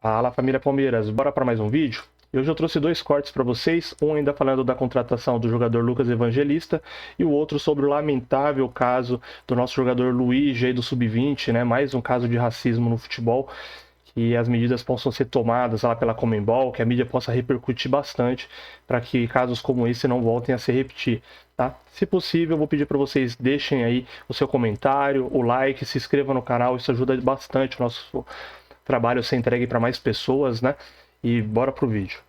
Fala, família Palmeiras, bora para mais um vídeo? E hoje eu trouxe dois cortes para vocês, um ainda falando da contratação do jogador Lucas Evangelista e o outro sobre o lamentável caso do nosso jogador Luiz aí do Sub-20, né? Mais um caso de racismo no futebol, que as medidas possam ser tomadas lá pela Conmebol, que a mídia possa repercutir bastante para que casos como esse não voltem a se repetir, tá? Se possível, eu vou pedir para vocês deixem aí o seu comentário, o like, se inscrevam no canal, isso ajuda bastante o nosso trabalho ser entregue para mais pessoas, né? E bora pro vídeo.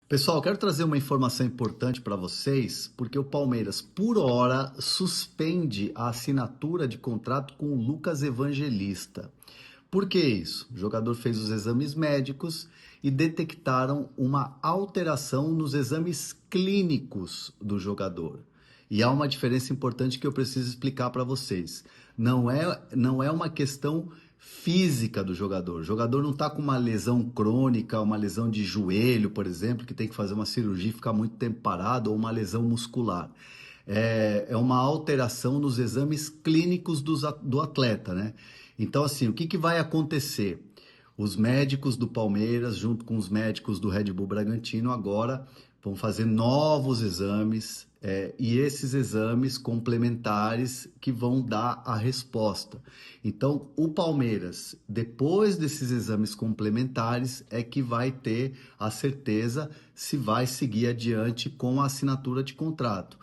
Pessoal, quero trazer uma informação importante para vocês, porque o Palmeiras, por hora, suspende a assinatura de contrato com o Lucas Evangelista. Por que isso? O jogador fez os exames médicos e detectaram uma alteração nos exames clínicos do jogador. E há uma diferença importante que eu preciso explicar para vocês. Não é uma questão física do jogador. O jogador não está com uma lesão crônica, uma lesão de joelho, por exemplo, que tem que fazer uma cirurgia e ficar muito tempo parado, ou uma lesão muscular. É uma alteração nos exames clínicos do atleta, né? Então, assim, o que vai acontecer? Os médicos do Palmeiras, junto com os médicos do Red Bull Bragantino, agora vão fazer novos exames, e esses exames complementares que vão dar a resposta. Então, o Palmeiras, depois desses exames complementares, é que vai ter a certeza se vai seguir adiante com a assinatura de contrato.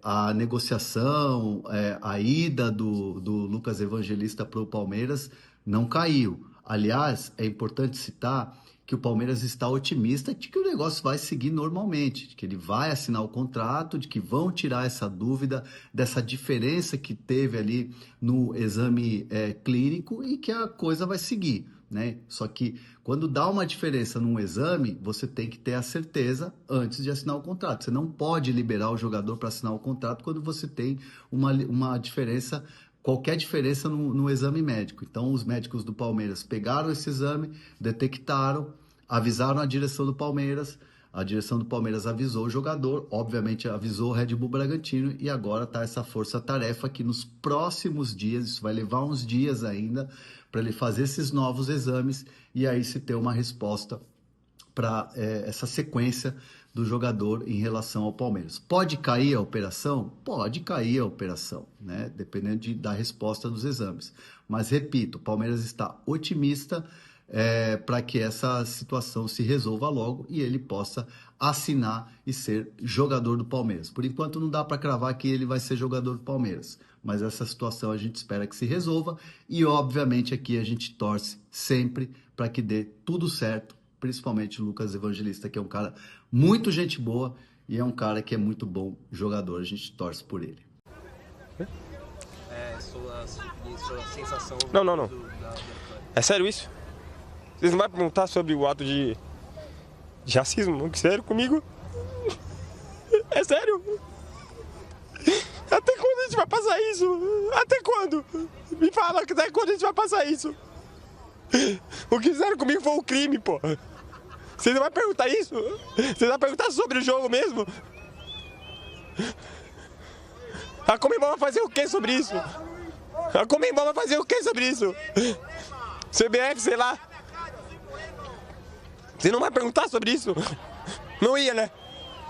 A negociação, a ida do Lucas Evangelista para o Palmeiras não caiu. Aliás, é importante citar que o Palmeiras está otimista de que o negócio vai seguir normalmente, de que ele vai assinar o contrato, de que vão tirar essa dúvida dessa diferença que teve ali no exame clínico e que a coisa vai seguir. Né? Só que quando dá uma diferença num exame, você tem que ter a certeza antes de assinar o contrato. Você não pode liberar o jogador para assinar o contrato quando você tem uma diferença, qualquer diferença no exame médico. Então, os médicos do Palmeiras pegaram esse exame, detectaram, avisaram a direção do Palmeiras. A direção do Palmeiras avisou o jogador, obviamente avisou o Red Bull Bragantino e agora está essa força-tarefa que nos próximos dias, isso vai levar uns dias ainda, para ele fazer esses novos exames e aí se ter uma resposta para essa sequência do jogador em relação ao Palmeiras. Pode cair a operação? Pode cair a operação, né? Dependendo da resposta dos exames. Mas, repito, o Palmeiras está otimista para que essa situação se resolva logo e ele possa assinar e ser jogador do Palmeiras. Por enquanto não dá para cravar que ele vai ser jogador do Palmeiras, mas essa situação a gente espera que se resolva e obviamente aqui a gente torce sempre para que dê tudo certo, principalmente o Lucas Evangelista, que é um cara muito gente boa e é um cara que é muito bom jogador, a gente torce por ele. Sua sensação Não, não, não. da vitória. É sério isso? Vocês não vão perguntar sobre o ato de racismo? Não, sério comigo? É sério? Até quando a gente vai passar isso? Até quando? Me fala, até quando a gente vai passar isso? O que fizeram comigo foi um crime, pô. Vocês não vão perguntar isso? Vocês vão perguntar sobre o jogo mesmo? A Conmebol vai fazer o que sobre isso? A Conmebol vai fazer o que sobre isso? CBF, sei lá. Você não vai perguntar sobre isso? Não ia, né?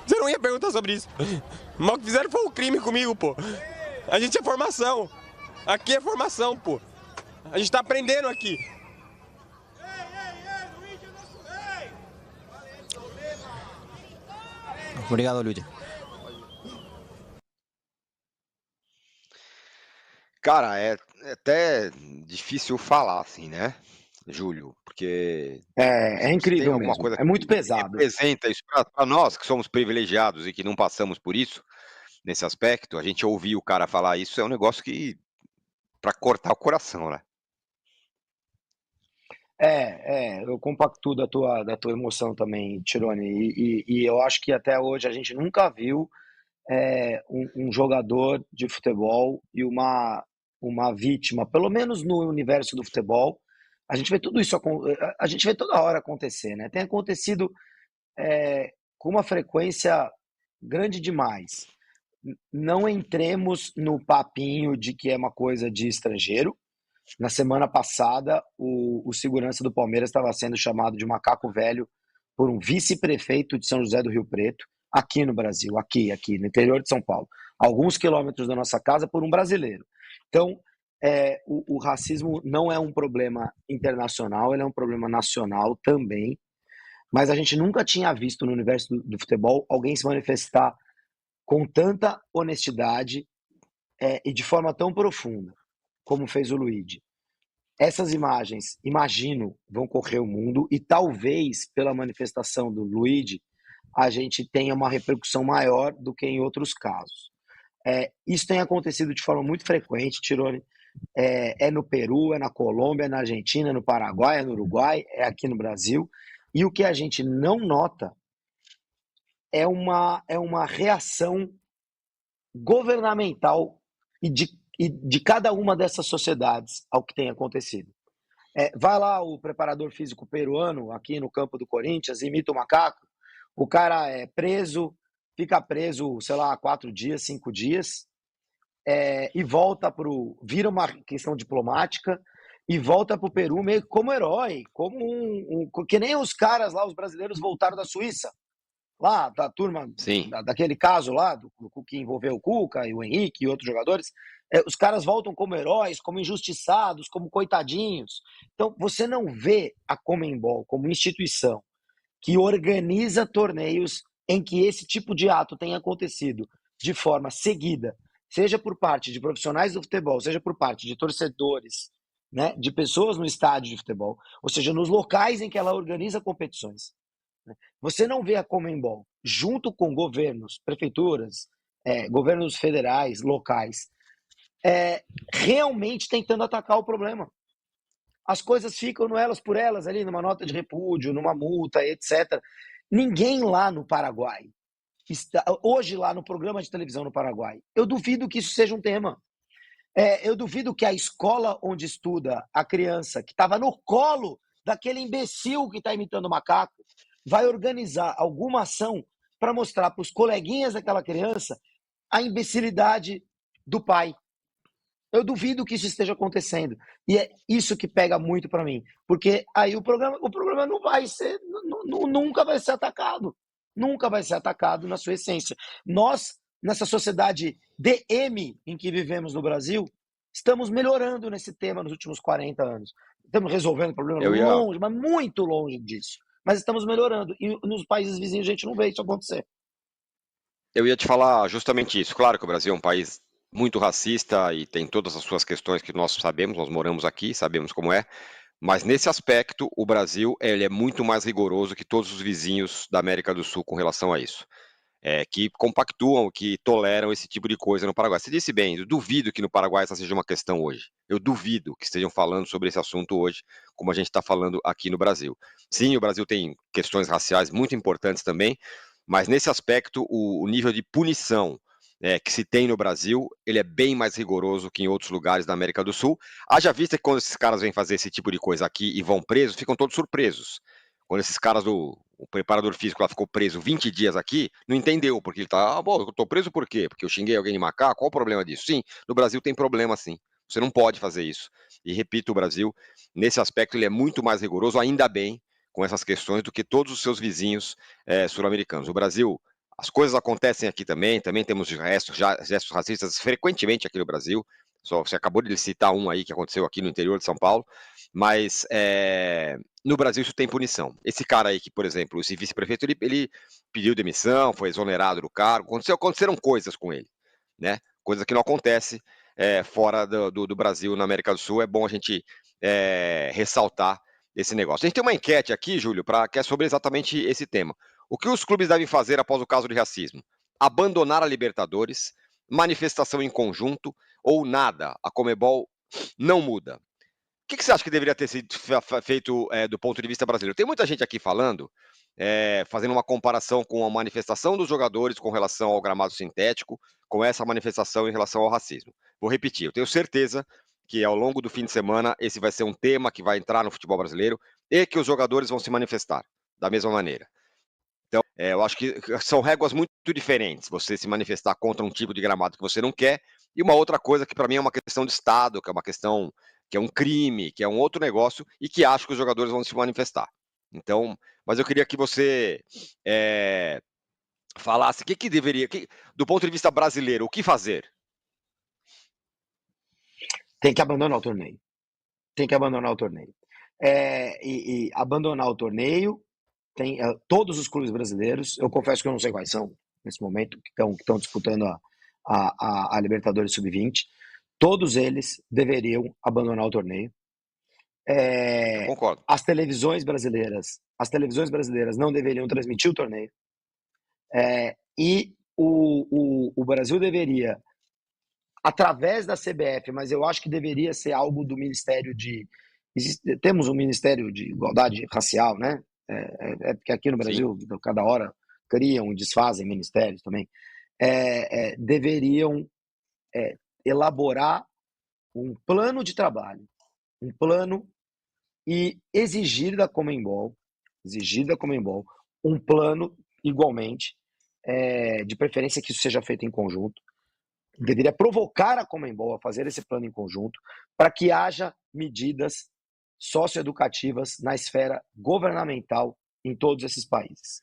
Você não ia perguntar sobre isso. Mas o que fizeram foi um crime comigo, pô. A gente é formação. Aqui é formação, pô. A gente tá aprendendo aqui. Obrigado, Luigi. Cara, é até difícil falar assim, né, Júlio? Porque É se tem incrível alguma mesmo. coisa É muito que pesado. representa isso para nós que somos privilegiados e que não passamos por isso, nesse aspecto, a gente ouvir o cara falar isso é um negócio que para cortar o coração, né? Eu compactuo da tua emoção também, Tirone. E eu acho que até hoje a gente nunca viu um jogador de futebol e uma vítima, pelo menos no universo do futebol. A gente vê tudo isso, a gente vê toda hora acontecer, né? Tem acontecido com uma frequência grande demais. Não entremos no papinho de que é uma coisa de estrangeiro, Na semana passada, o segurança do Palmeiras estava sendo chamado de macaco velho por um vice-prefeito de São José do Rio Preto, aqui no Brasil, aqui no interior de São Paulo, alguns quilômetros da nossa casa, por um brasileiro. Então, o racismo não é um problema internacional, ele é um problema nacional também, mas a gente nunca tinha visto no universo do futebol alguém se manifestar com tanta honestidade e de forma tão profunda como fez o Luigi. Essas imagens, imagino, vão correr o mundo e talvez pela manifestação do Luigi a gente tenha uma repercussão maior do que em outros casos. Isso tem acontecido de forma muito frequente, Tirone. É no Peru, é na Colômbia, é na Argentina, é no Paraguai, é no Uruguai, é aqui no Brasil. E o que a gente não nota é uma reação governamental e de cada uma dessas sociedades ao que tem acontecido. Vai lá o preparador físico peruano aqui no campo do Corinthians, imita o macaco, o cara é preso, fica preso, sei lá, 4 dias, 5 dias, e volta vira uma questão diplomática e volta para o Peru meio como herói, como que nem os caras lá, os brasileiros voltaram da Suíça, lá da turma, daquele caso lá, que envolveu o Cuca e o Henrique e outros jogadores. Os caras voltam como heróis, como injustiçados, como coitadinhos. Então, você não vê a Conmebol como instituição que organiza torneios em que esse tipo de ato tenha acontecido de forma seguida, seja por parte de profissionais do futebol, seja por parte de torcedores, né, de pessoas no estádio de futebol, ou seja, nos locais em que ela organiza competições. Você não vê a Conmebol, junto com governos, prefeituras, governos federais, locais, realmente tentando atacar o problema. As coisas ficam no elas por elas ali, numa nota de repúdio, numa multa, etc. Ninguém lá no Paraguai, hoje lá no programa de televisão no Paraguai, eu duvido que isso seja um tema. Eu duvido que a escola onde estuda a criança, que estava no colo daquele imbecil que está imitando o macaco, vai organizar alguma ação para mostrar para os coleguinhas daquela criança a imbecilidade do pai. Eu duvido que isso esteja acontecendo. E é isso que pega muito para mim. Porque aí o problema não vai ser, nunca vai ser atacado. Nunca vai ser atacado na sua essência. Nós, nessa sociedade DM em que vivemos no Brasil, estamos melhorando nesse tema nos últimos 40 anos. Estamos resolvendo o problema longe, mas muito longe disso. Mas estamos melhorando. E nos países vizinhos a gente não vê isso acontecer. Eu ia te falar justamente isso. Claro que o Brasil é um país muito racista e tem todas as suas questões que nós sabemos, nós moramos aqui, sabemos como é, mas nesse aspecto o Brasil ele é muito mais rigoroso que todos os vizinhos da América do Sul com relação a isso, que compactuam, que toleram esse tipo de coisa no Paraguai. Você disse bem, eu duvido que no Paraguai essa seja uma questão hoje, eu duvido que estejam falando sobre esse assunto hoje, como a gente está falando aqui no Brasil. Sim, o Brasil tem questões raciais muito importantes também, mas nesse aspecto o nível de punição que se tem no Brasil, ele é bem mais rigoroso que em outros lugares da América do Sul. Haja vista que quando esses caras vêm fazer esse tipo de coisa aqui e vão presos, ficam todos surpresos. Quando esses caras o preparador físico lá ficou preso 20 dias aqui, não entendeu, porque ele tá, bom, eu tô preso por quê? Porque eu xinguei alguém de macaco? Qual o problema disso? Sim, no Brasil tem problema sim. Você não pode fazer isso. E repito, o Brasil, nesse aspecto, ele é muito mais rigoroso, ainda bem, com essas questões, do que todos os seus vizinhos sul-americanos. O Brasil, as coisas acontecem aqui também temos gestos racistas frequentemente aqui no Brasil. Você acabou de citar um aí que aconteceu aqui no interior de São Paulo, mas no Brasil isso tem punição. Esse cara aí que, por exemplo, esse vice-prefeito, ele pediu demissão, foi exonerado do cargo, aconteceram coisas com ele, né? Coisa que não acontece fora do Brasil, na América do Sul. É bom a gente ressaltar esse negócio. A gente tem uma enquete aqui, Júlio, que é sobre exatamente esse tema. O que os clubes devem fazer após o caso de racismo? Abandonar a Libertadores, manifestação em conjunto ou nada? A Conmebol não muda. O que você acha que deveria ter sido feito do ponto de vista brasileiro? Tem muita gente aqui falando, fazendo uma comparação com a manifestação dos jogadores com relação ao gramado sintético, com essa manifestação em relação ao racismo. Vou repetir, eu tenho certeza que ao longo do fim de semana esse vai ser um tema que vai entrar no futebol brasileiro e que os jogadores vão se manifestar da mesma maneira. Então, eu acho que são réguas muito diferentes. Você se manifestar contra um tipo de gramado que você não quer, e uma outra coisa que para mim é uma questão de Estado, que é uma questão que é um crime, que é um outro negócio e que acho que os jogadores vão se manifestar. Então, mas eu queria que você falasse o que deveria, do ponto de vista brasileiro, o que fazer? Tem que abandonar o torneio. Tem que abandonar o torneio. E abandonar o torneio, tem todos os clubes brasileiros, eu confesso que eu não sei quais são nesse momento, que estão disputando a Libertadores Sub-20, todos eles deveriam abandonar o torneio. Eu concordo. As televisões brasileiras não deveriam transmitir o torneio. E o Brasil deveria, através da CBF, mas eu acho que deveria ser algo do Ministério temos um Ministério de Igualdade Racial, né? Porque aqui no Brasil, cada hora criam e desfazem ministérios também. Deveriam elaborar um plano de trabalho, um plano, e exigir da Conmebol um plano igualmente, de preferência que isso seja feito em conjunto. Deveria provocar a Conmebol a fazer esse plano em conjunto para que haja medidas socioeducativas na esfera governamental em todos esses países.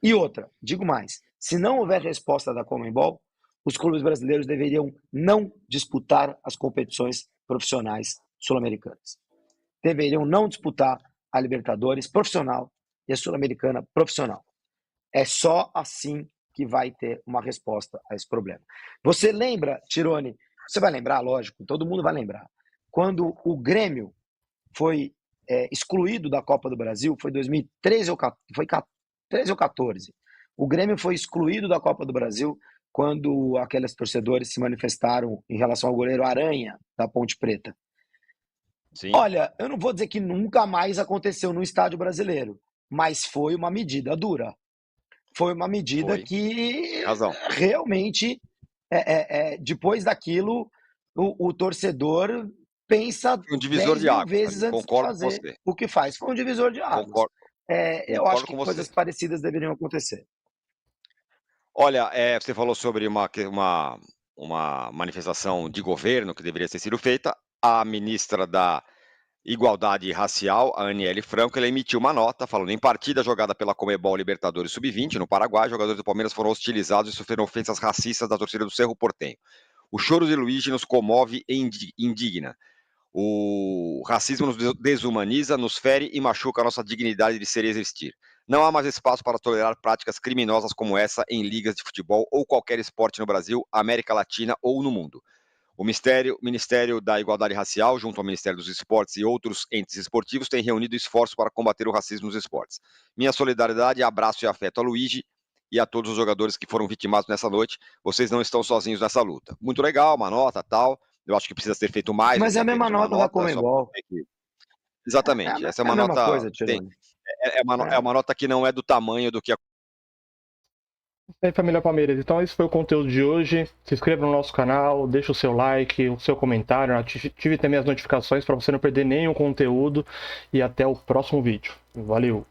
E outra, digo mais, se não houver resposta da Conmebol, os clubes brasileiros deveriam não disputar as competições profissionais sul-americanas. Deveriam não disputar a Libertadores profissional e a Sul-Americana profissional. É só assim que vai ter uma resposta a esse problema. Você lembra, Tirone, você vai lembrar, lógico, todo mundo vai lembrar, quando o Grêmio foi excluído da Copa do Brasil, foi 2013 ou 13 ou 14. O Grêmio foi excluído da Copa do Brasil quando aqueles torcedores se manifestaram em relação ao goleiro Aranha, da Ponte Preta. Sim. Olha, eu não vou dizer que nunca mais aconteceu no estádio brasileiro, mas foi uma medida dura. Foi uma medida que realmente, depois daquilo, o torcedor pensa 10.000 vezes antes de fazer o que faz. Foi um divisor de águas. Eu acho que coisas parecidas deveriam acontecer. Olha, você falou sobre uma manifestação de governo que deveria ter sido feita. A ministra da Igualdade Racial, a Aniele Franco, ela emitiu uma nota falando: em partida jogada pela Conmebol Libertadores Sub-20 no Paraguai, jogadores do Palmeiras foram hostilizados e sofreram ofensas racistas da torcida do Cerro Porteño. O choro de Luigi nos comove e indigna. O racismo nos desumaniza, nos fere e machuca a nossa dignidade de ser e existir. Não há mais espaço para tolerar práticas criminosas como essa em ligas de futebol ou qualquer esporte no Brasil, América Latina ou no mundo. O Ministério da Igualdade Racial, junto ao Ministério dos Esportes e outros entes esportivos, tem reunido esforços para combater o racismo nos esportes. Minha solidariedade, abraço e afeto a Luigi e a todos os jogadores que foram vitimados nessa noite. Vocês não estão sozinhos nessa luta. Muito legal, uma nota, tal. Eu acho que precisa ser feito mais. Mas é a mesma nota da Conmebol. Exatamente. Essa é uma nota. Coisa, é uma nota que não é do tamanho do que a. E aí, família Palmeiras, então esse foi o conteúdo de hoje. Se inscreva no nosso canal, deixa o seu like, o seu comentário, ative também as notificações para você não perder nenhum conteúdo e até o próximo vídeo. Valeu!